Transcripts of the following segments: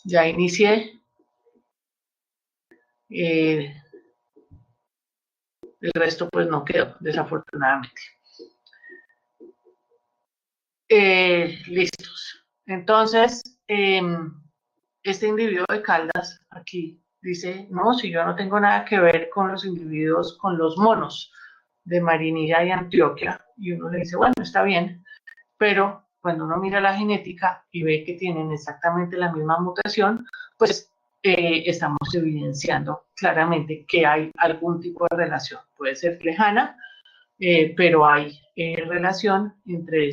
Ya inicié. El resto pues no quedó, desafortunadamente. Listos. Entonces, este individuo de Caldas aquí dice, no, si yo no tengo nada que ver con los individuos, con los monos de Marinilla y Antioquia, y uno le dice, bueno, está bien, pero cuando uno mira la genética y ve que tienen exactamente la misma mutación, pues estamos evidenciando claramente que hay algún tipo de relación. Puede ser lejana, pero hay relación entre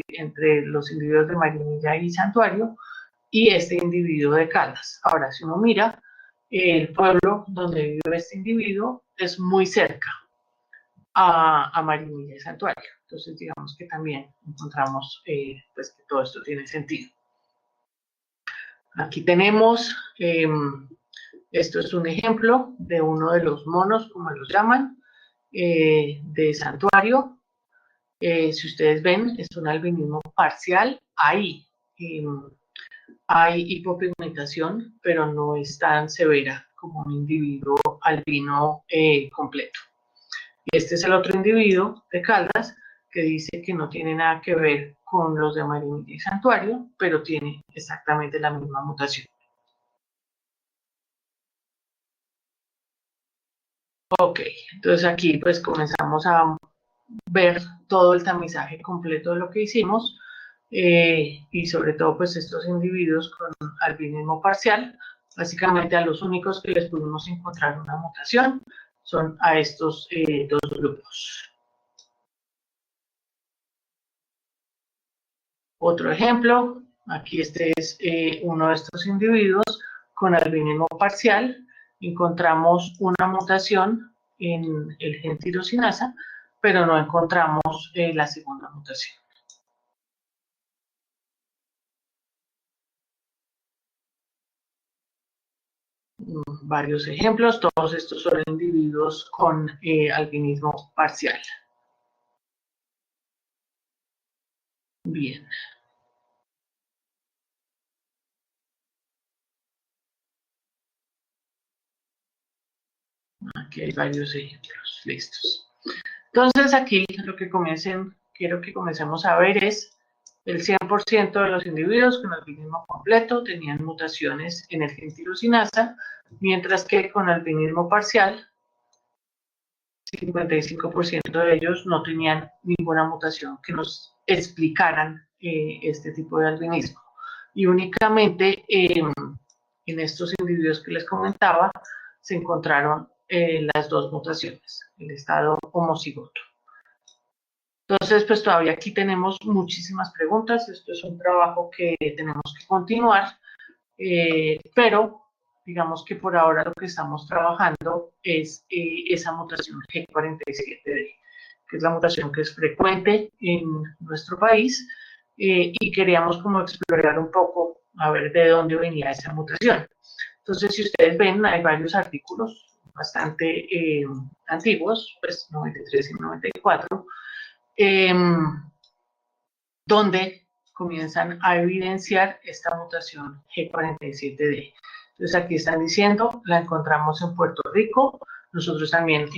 entre los individuos de Marinilla y Santuario y este individuo de Caldas. Ahora, si uno mira, el pueblo donde vive este individuo es muy cerca a Marinilla y Santuario. Entonces, digamos que también encontramos pues que todo esto tiene sentido. Aquí tenemos, esto es un ejemplo de uno de los monos, como los llaman, de Santuario. Si ustedes ven, es un albinismo parcial. Ahí hay hipopigmentación, pero no es tan severa como un individuo albino completo. Y este es el otro individuo de Caldas que dice que no tiene nada que ver con los de Marinilla y Santuario, pero tiene exactamente la misma mutación. Ok, entonces aquí pues comenzamos a ver todo el tamizaje completo de lo que hicimos y sobre todo pues estos individuos con albinismo parcial, básicamente a los únicos que les pudimos encontrar una mutación son a estos dos grupos. Otro ejemplo, aquí este es uno de estos individuos con albinismo parcial. Encontramos una mutación en el gen tirosinasa, pero no encontramos la segunda mutación. Varios ejemplos, todos estos son individuos con albinismo parcial. Bien. Aquí hay varios ejemplos listos. Entonces aquí lo que quiero que comencemos a ver es el 100% de los individuos con albinismo completo tenían mutaciones en el gen tirosinasa, mientras que con albinismo parcial 55% de ellos no tenían ninguna mutación que nos explicaran este tipo de albinismo. Y únicamente en estos individuos que les comentaba se encontraron las dos mutaciones, el estado homocigoto. Entonces, pues todavía aquí tenemos muchísimas preguntas. Esto es un trabajo que tenemos que continuar, pero digamos que por ahora lo que estamos trabajando es esa mutación G47D, que es la mutación que es frecuente en nuestro país y queríamos como explorar un poco a ver de dónde venía esa mutación. Entonces, si ustedes ven, hay varios artículos bastante antiguos, pues 93 y 94, donde comienzan a evidenciar esta mutación G47D. Entonces aquí están diciendo, la encontramos en Puerto Rico, nosotros también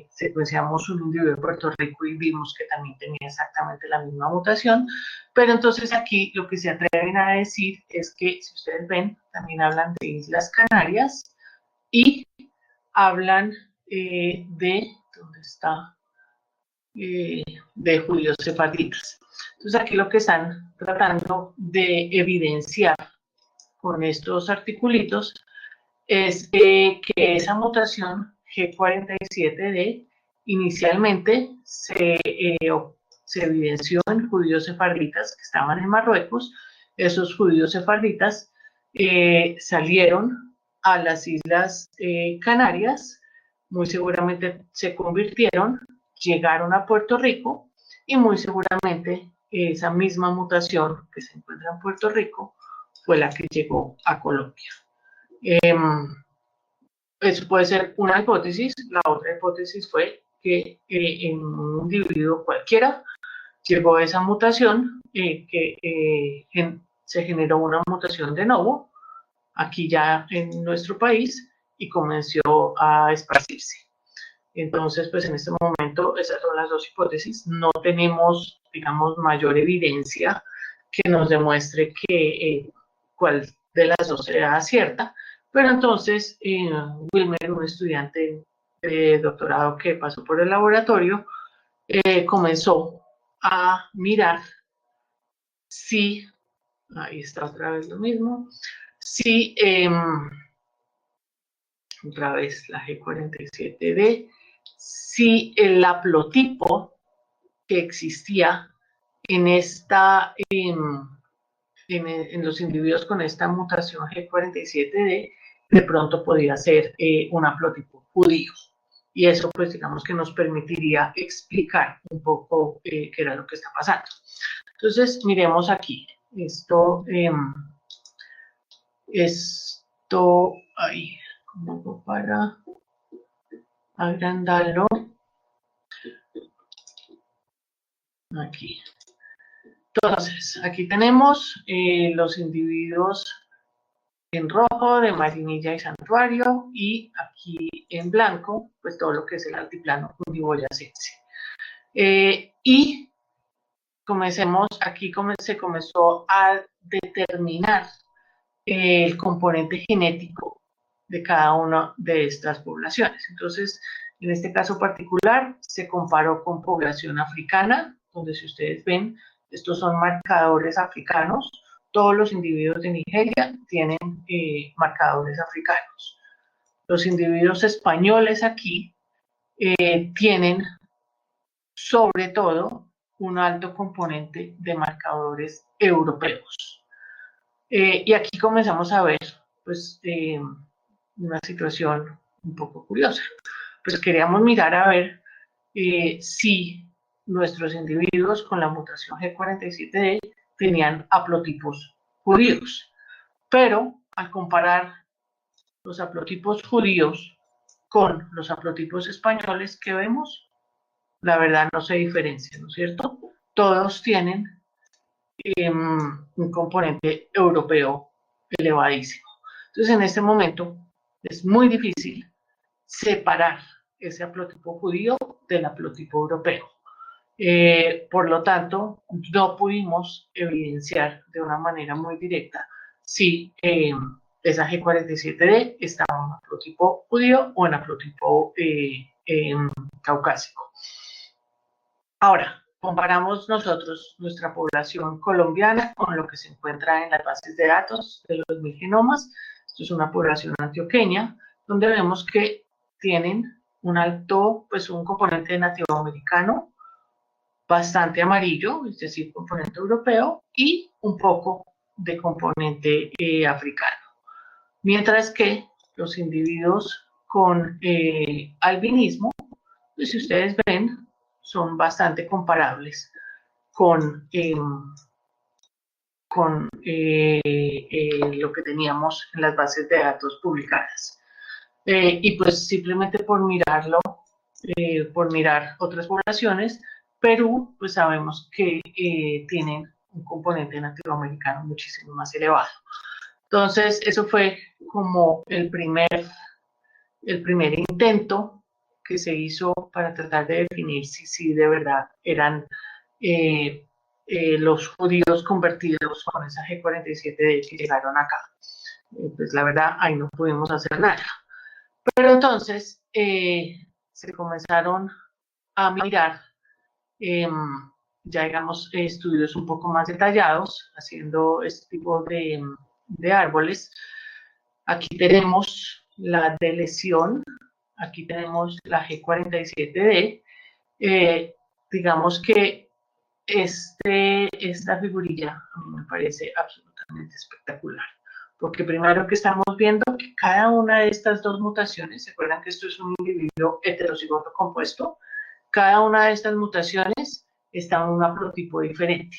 secuenciamos un individuo de Puerto Rico y vimos que también tenía exactamente la misma mutación, pero entonces aquí lo que se atreven a decir es que, si ustedes ven, también hablan de Islas Canarias y hablan ¿dónde está? De judíos sefarditas. Entonces aquí lo que están tratando de evidenciar con estos articulitos es que esa mutación G47D inicialmente se evidenció en judíos sefarditas que estaban en Marruecos. Esos judíos sefarditas salieron a las Islas Canarias, muy seguramente se convirtieron, llegaron a Puerto Rico y muy seguramente esa misma mutación que se encuentra en Puerto Rico fue la que llegó a Colombia. Eso puede ser una hipótesis. La otra hipótesis fue que en un individuo cualquiera llegó esa mutación se generó una mutación de nuevo, aquí ya en nuestro país, y comenzó a esparcirse. Entonces, pues en este momento, esas son las dos hipótesis. No tenemos, digamos, mayor evidencia que nos demuestre que cuál de las dos sea cierta, pero entonces Wilmer, un estudiante de doctorado que pasó por el laboratorio, comenzó a mirar si, ahí está otra vez lo mismo, si, otra vez la G47D, si el haplotipo que existía en los individuos con esta mutación G47D de pronto podía ser un haplotipo judío. Y eso, pues, digamos que nos permitiría explicar un poco qué era lo que está pasando. Entonces, miremos aquí. Ahí, ¿cómo hago para agrandarlo? Aquí. Entonces, aquí tenemos los individuos en rojo de Marinilla y Santuario, y aquí en blanco, pues todo lo que es el altiplano cundiboyacense. Y aquí se comenzó a determinar el componente genético de cada una de estas poblaciones. Entonces, en este caso particular, se comparó con población africana, donde si ustedes ven, estos son marcadores africanos. Todos los individuos de Nigeria tienen marcadores africanos. Los individuos españoles aquí tienen, sobre todo, un alto componente de marcadores europeos. Y aquí comenzamos a ver, pues, una situación un poco curiosa. Pues queríamos mirar a ver si nuestros individuos con la mutación G47D tenían haplotipos judíos. Pero al comparar los haplotipos judíos con los haplotipos españoles que vemos, la verdad no se diferencia, ¿no es cierto? Todos tienen un componente europeo elevadísimo. Entonces, en este momento es muy difícil separar ese haplotipo judío del haplotipo europeo. Por lo tanto, no pudimos evidenciar de una manera muy directa si esa G47D está en un haplotipo judío o en haplotipo caucásico. Ahora, comparamos nosotros nuestra población colombiana con lo que se encuentra en las bases de datos de los 1000 genomas. Esto es una población antioqueña, donde vemos que tienen un componente nativo americano bastante amarillo, es decir, componente europeo, y un poco de componente africano. Mientras que los individuos con albinismo, pues si ustedes ven, son bastante comparables con lo que teníamos en las bases de datos publicadas. Y pues simplemente por mirar otras poblaciones, Perú, pues sabemos que tienen un componente nativoamericano muchísimo más elevado. Entonces, eso fue como el primer intento que se hizo para tratar de definir si de verdad eran los judíos convertidos con esa G47D que llegaron acá. Pues la verdad, ahí no pudimos hacer nada. Pero entonces se comenzaron a mirar, ya digamos, estudios un poco más detallados, haciendo este tipo de árboles. Aquí tenemos la de lesión, aquí tenemos la G47D. Digamos que esta figurilla a mí me parece absolutamente espectacular, porque primero que estamos viendo que cada una de estas dos mutaciones, ¿se acuerdan que esto es un individuo heterocigoto compuesto? Cada una de estas mutaciones está en un haplotipo diferente.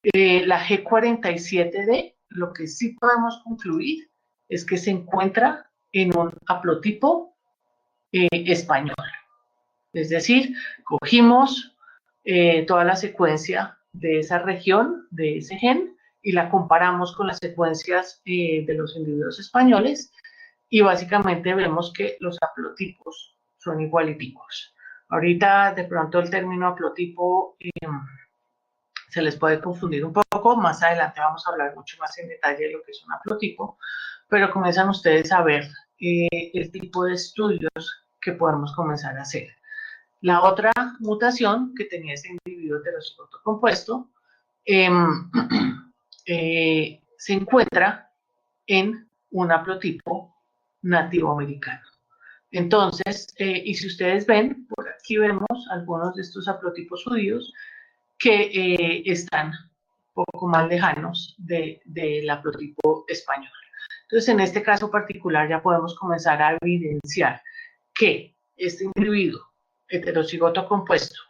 La G47D, lo que sí podemos concluir es que se encuentra en un haplotipo español. Es decir, cogimos toda la secuencia de esa región, de ese gen, y la comparamos con las secuencias de los individuos españoles y básicamente vemos que los haplotipos son igualiticos. Ahorita de pronto el término haplotipo se les puede confundir un poco, más adelante vamos a hablar mucho más en detalle de lo que es un haplotipo, pero comienzan ustedes a ver el tipo de estudios que podemos comenzar a hacer. La otra mutación que tenía ese individuo heterocigoto compuesto se encuentra en un haplotipo nativo americano. Entonces, y si ustedes ven, por aquí vemos algunos de estos haplotipos judíos que están un poco más lejanos del haplotipo español. Entonces, en este caso particular ya podemos comenzar a evidenciar que este individuo heterocigoto compuesto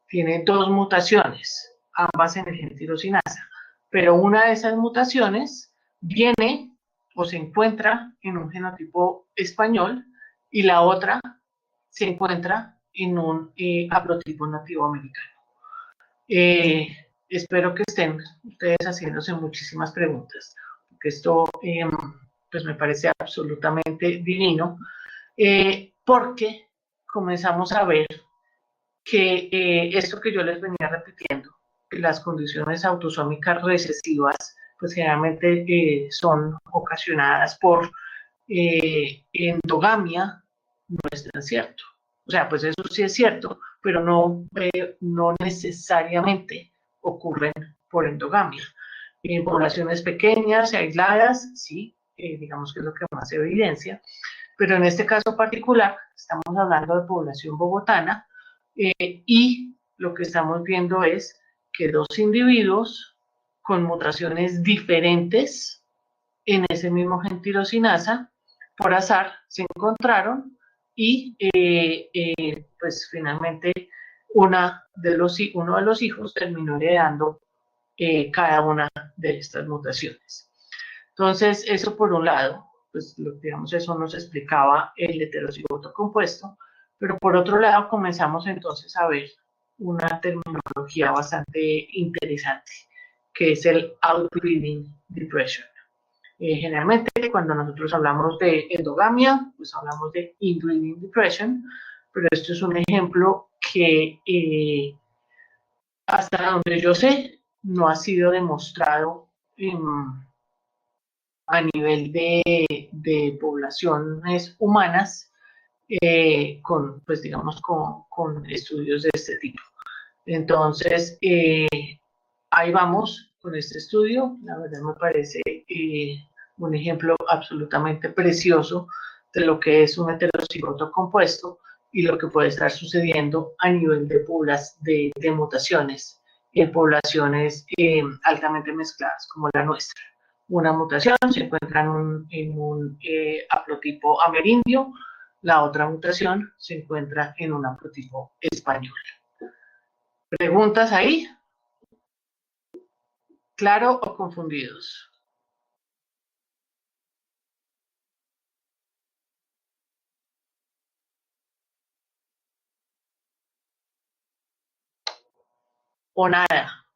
tiene dos mutaciones, ambas en el gen tirosinasa, pero una de esas mutaciones viene o se encuentra en un genotipo español y la otra se encuentra en un haplotipo nativo americano. Espero que estén ustedes haciéndose muchísimas preguntas, porque esto pues me parece absolutamente divino, porque comenzamos a ver que esto que yo les venía repitiendo, que las condiciones autosómicas recesivas, pues generalmente son ocasionadas por endogamia, no es tan cierto. O sea, pues eso sí es cierto, pero no necesariamente ocurren por endogamia. En poblaciones pequeñas y aisladas, sí, digamos que es lo que más se evidencia, pero en este caso particular estamos hablando de población bogotana y lo que estamos viendo es que dos individuos con mutaciones diferentes en ese mismo gen tirosinasa, por azar se encontraron y pues finalmente uno de los hijos terminó heredando cada una de estas mutaciones. Entonces, eso por un lado, pues digamos, eso nos explicaba el heterocigoto compuesto, pero por otro lado comenzamos entonces a ver una terminología bastante interesante, que es el outbreeding depression. Generalmente cuando nosotros hablamos de endogamia, pues hablamos de inbreeding depression, pero esto es un ejemplo que hasta donde yo sé no ha sido demostrado a nivel de poblaciones humanas pues digamos con estudios de este tipo. Entonces, ahí vamos con este estudio. La verdad me parece un ejemplo absolutamente precioso de lo que es un heterocigoto compuesto y lo que puede estar sucediendo a nivel de mutaciones en poblaciones altamente mezcladas como la nuestra. Una mutación se encuentra en un haplotipo amerindio, la otra mutación se encuentra en un haplotipo español. ¿Preguntas ahí? ¿Claro o confundidos? ¿O nada?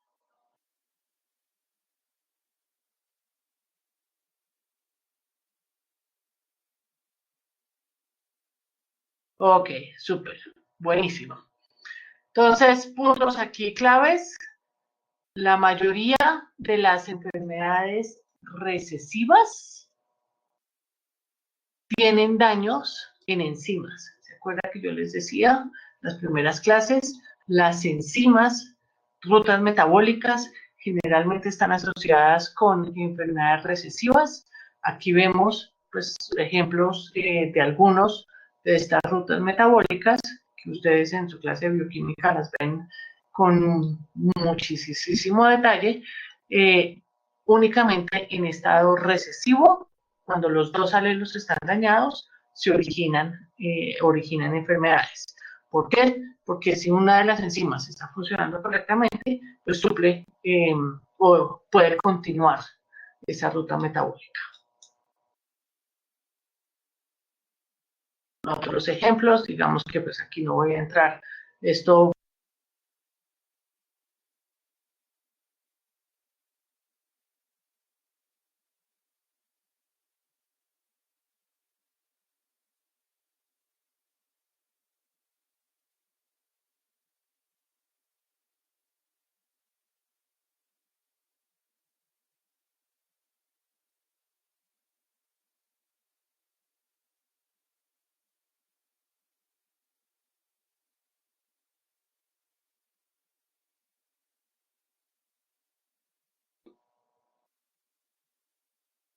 Ok, súper, buenísimo. Entonces, puntos aquí claves. La mayoría de las enfermedades recesivas tienen daños en enzimas. ¿Se acuerdan que yo les decía las primeras clases? Las enzimas, rutas metabólicas, generalmente están asociadas con enfermedades recesivas. Aquí vemos pues, ejemplos de algunos de estas rutas metabólicas que ustedes en su clase de bioquímica las ven con muchísimo detalle. Únicamente en estado recesivo, cuando los dos alelos están dañados, se originan enfermedades. ¿Por qué? Porque si una de las enzimas está funcionando correctamente, pues suple o puede continuar esa ruta metabólica. Otros ejemplos, digamos que pues aquí no voy a entrar. Esto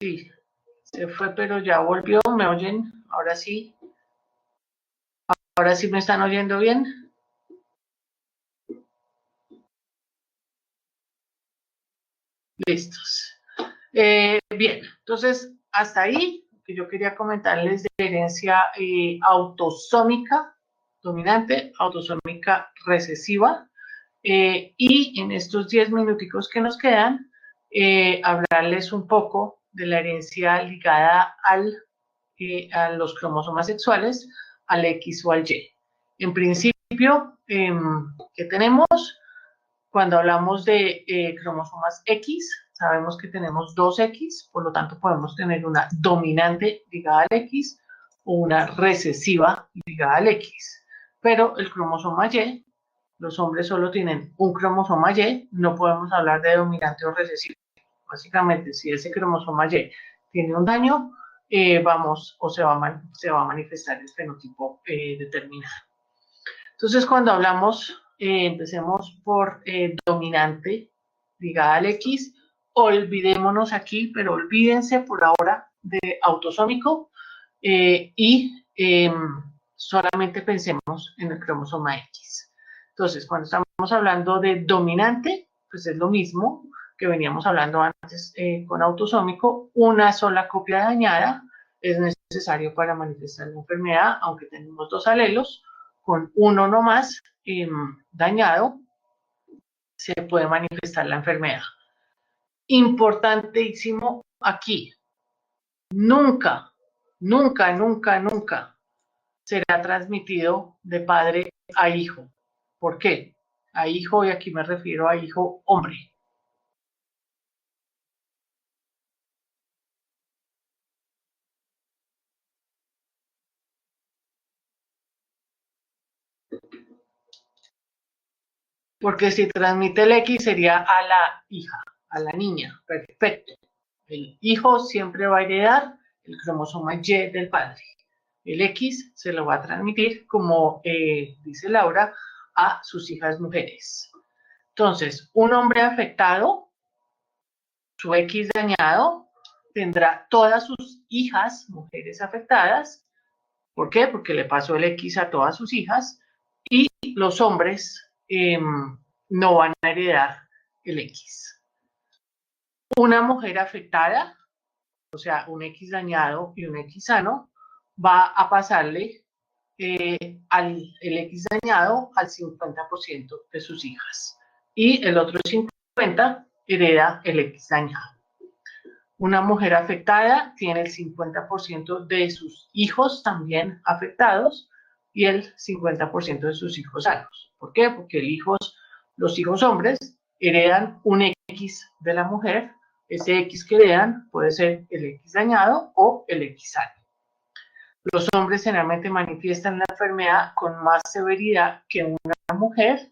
Sí, se fue, pero ya volvió. ¿Me oyen? Ahora sí. Ahora sí me están oyendo bien. Listos. Bien, entonces hasta ahí que yo quería comentarles de herencia autosómica dominante, autosómica recesiva. Y en estos 10 minuticos que nos quedan, hablarles un poco de la herencia ligada a los cromosomas sexuales, al X o al Y. En principio, ¿qué tenemos? Cuando hablamos de cromosomas X, sabemos que tenemos dos X, por lo tanto podemos tener una dominante ligada al X o una recesiva ligada al X. Pero el cromosoma Y, los hombres solo tienen un cromosoma Y, no podemos hablar de dominante o recesivo. Básicamente, si ese cromosoma Y tiene un daño, se va a manifestar el fenotipo determinado. Entonces, cuando hablamos, empecemos por dominante ligada al X, olvidémonos aquí, pero olvídense por ahora de autosómico y solamente pensemos en el cromosoma X. Entonces, cuando estamos hablando de dominante, pues es lo mismo que veníamos hablando antes con autosómico, una sola copia dañada es necesario para manifestar la enfermedad, aunque tenemos dos alelos, con uno nomás dañado, se puede manifestar la enfermedad. Importantísimo aquí, nunca, nunca, nunca, nunca será transmitido de padre a hijo. ¿Por qué? A hijo, y aquí me refiero a hijo hombre. Porque si transmite el X sería a la hija, a la niña. Perfecto. El hijo siempre va a heredar el cromosoma Y del padre. El X se lo va a transmitir, como dice Laura, a sus hijas mujeres. Entonces, un hombre afectado, su X dañado, tendrá todas sus hijas mujeres afectadas. ¿Por qué? Porque le pasó el X a todas sus hijas y los hombres no van a heredar el X. Una mujer afectada, o sea, un X dañado y un X sano, va a pasarle el X dañado al 50% de sus hijas y el otro 50% hereda el X dañado. Una mujer afectada tiene el 50% de sus hijos también afectados y el 50% de sus hijos sanos. ¿Por qué? Porque los hijos hombres heredan un X de la mujer. Ese X que heredan puede ser el X dañado o el X sano. Los hombres generalmente manifiestan la enfermedad con más severidad que una mujer,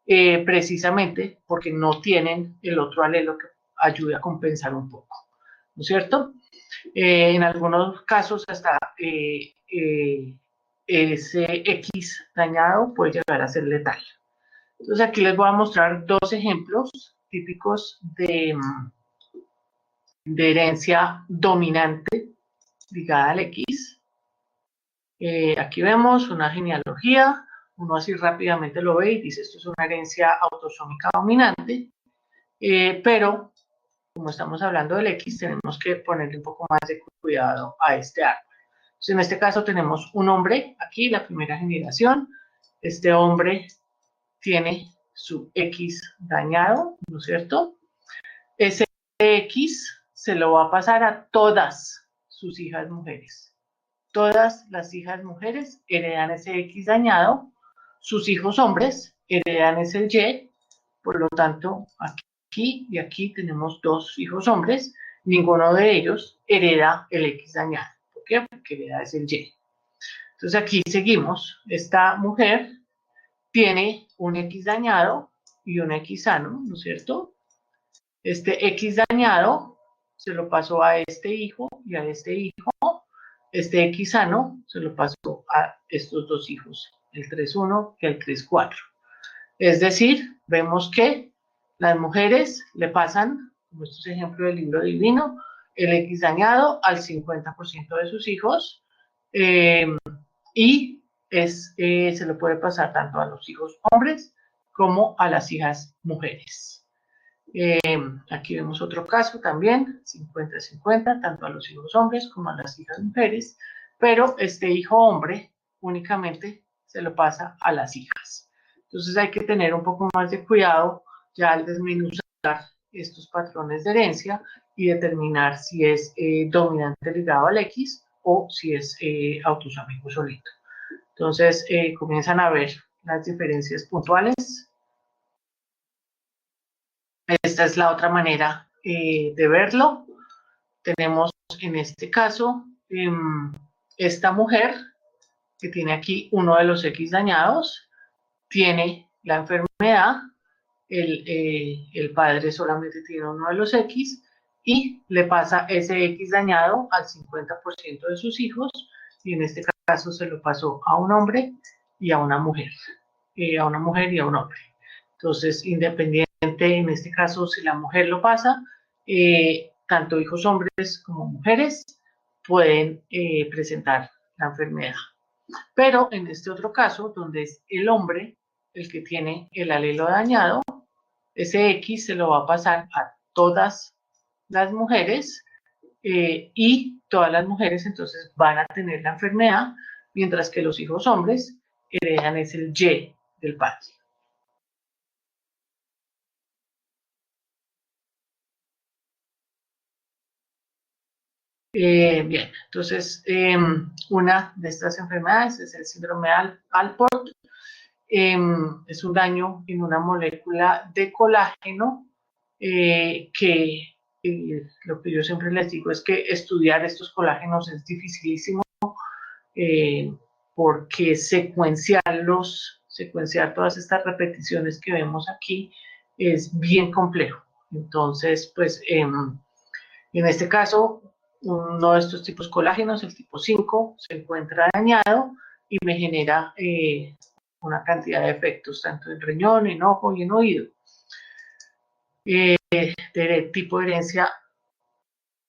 precisamente porque no tienen el otro alelo que ayude a compensar un poco, ¿no es cierto? En algunos casos hasta ese X dañado puede llegar a ser letal. Entonces aquí les voy a mostrar dos ejemplos típicos de herencia dominante ligada al X. Aquí vemos una genealogía, uno así rápidamente lo ve y dice esto es una herencia autosómica dominante, pero como estamos hablando del X, tenemos que ponerle un poco más de cuidado a este árbol. Entonces, en este caso tenemos un hombre, aquí la primera generación, este hombre tiene su X dañado, ¿no es cierto? Ese X se lo va a pasar a todas sus hijas mujeres. Todas las hijas mujeres heredan ese X dañado, sus hijos hombres heredan ese Y, por lo tanto, aquí y aquí tenemos dos hijos hombres, ninguno de ellos hereda el X dañado. ¿Por qué? Porque hereda es el Y. Entonces aquí seguimos, esta mujer tiene un X dañado y un X sano, ¿no es cierto? Este X dañado se lo pasó a este hijo y a este hijo. Este X sano se lo pasó a estos dos hijos, el 3.1 y el 3.4. Es decir, vemos que las mujeres le pasan, como estos ejemplos del libro divino, el X dañado al 50% de sus hijos y se lo puede pasar tanto a los hijos hombres como a las hijas mujeres. Aquí vemos otro caso también, 50-50, tanto a los hijos hombres como a las hijas mujeres, pero este hijo hombre únicamente se lo pasa a las hijas. Entonces hay que tener un poco más de cuidado ya al desmenuzar estos patrones de herencia y determinar si es dominante ligado al X o si es autosómico solito. Entonces comienzan a ver las diferencias puntuales. Esta es la otra manera de verlo. Tenemos en este caso esta mujer que tiene aquí uno de los X dañados, tiene la enfermedad, el padre solamente tiene uno de los X y le pasa ese X dañado al 50% de sus hijos y en este caso se lo pasó a un hombre y a una mujer, y a un hombre. Entonces, independiente en este caso si la mujer lo pasa, tanto hijos hombres como mujeres pueden presentar la enfermedad. Pero en este otro caso, donde es el hombre el que tiene el alelo dañado, ese X se lo va a pasar a todas las mujeres y todas las mujeres entonces van a tener la enfermedad, mientras que los hijos hombres heredan es el Y del padre. Bien, entonces una de estas enfermedades es el síndrome de Alport. Es un daño en una molécula de colágeno que lo que yo siempre les digo es que estudiar estos colágenos es dificilísimo porque secuenciar todas estas repeticiones que vemos aquí es bien complejo. Entonces, pues en este caso, uno de estos tipos colágenos, el tipo 5, se encuentra dañado y me genera una cantidad de efectos, tanto en riñón, en ojo y en oído. De tipo de herencia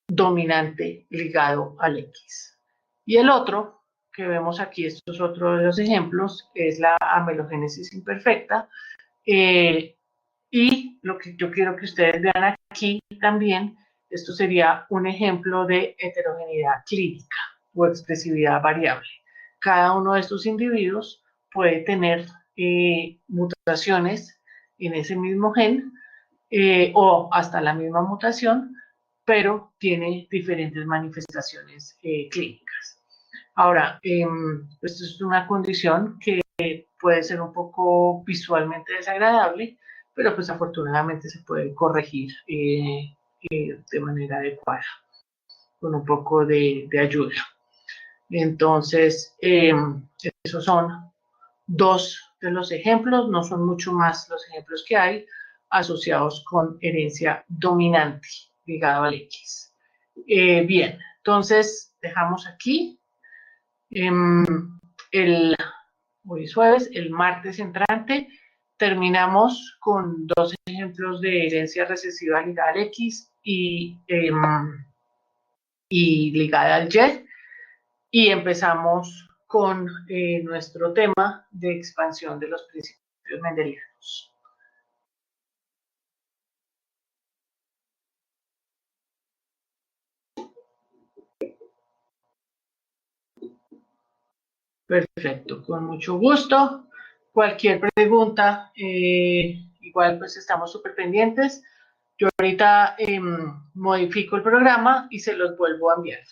dominante ligado al X. Y el otro que vemos aquí, estos es otro de los ejemplos, es la amelogénesis imperfecta. Y lo que yo quiero que ustedes vean aquí también, esto sería un ejemplo de heterogeneidad clínica o expresividad variable. Cada uno de estos individuos puede tener mutaciones en ese mismo gen o hasta la misma mutación, pero tiene diferentes manifestaciones clínicas. Ahora, esto es una condición que puede ser un poco visualmente desagradable, pero pues afortunadamente se puede corregir de manera adecuada, con un poco de ayuda. Entonces, esos son dos de los ejemplos, no son mucho más los ejemplos que hay asociados con herencia dominante ligado al X. Bien, entonces dejamos aquí hoy es jueves, el martes entrante terminamos con dos ejemplos de herencia recesiva ligada al X y ligada al Y, y empezamos con nuestro tema de expansión de los principios mendelianos. Perfecto, con mucho gusto. Cualquier pregunta, igual pues estamos súper pendientes. Yo ahorita modifico el programa y se los vuelvo a enviar.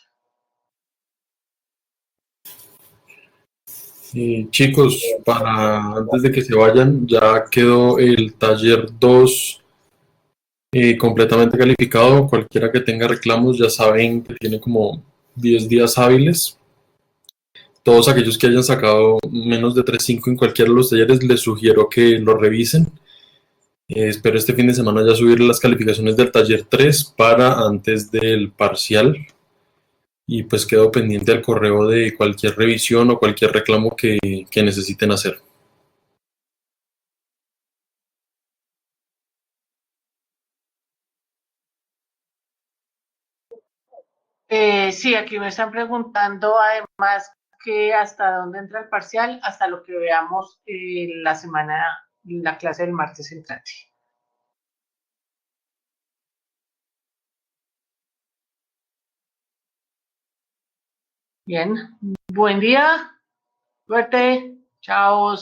Chicos, antes de que se vayan, ya quedó el taller 2 completamente calificado. Cualquiera que tenga reclamos ya saben que tiene como 10 días hábiles. Todos aquellos que hayan sacado menos de 3.5 en cualquiera de los talleres, les sugiero que lo revisen. Espero este fin de semana ya subir las calificaciones del taller 3 para antes del parcial. Y pues quedo pendiente al correo de cualquier revisión o cualquier reclamo que necesiten hacer. Sí, aquí me están preguntando además que hasta dónde entra el parcial, hasta lo que veamos la semana, la clase del martes entrante. Bien, buen día, suerte, chao.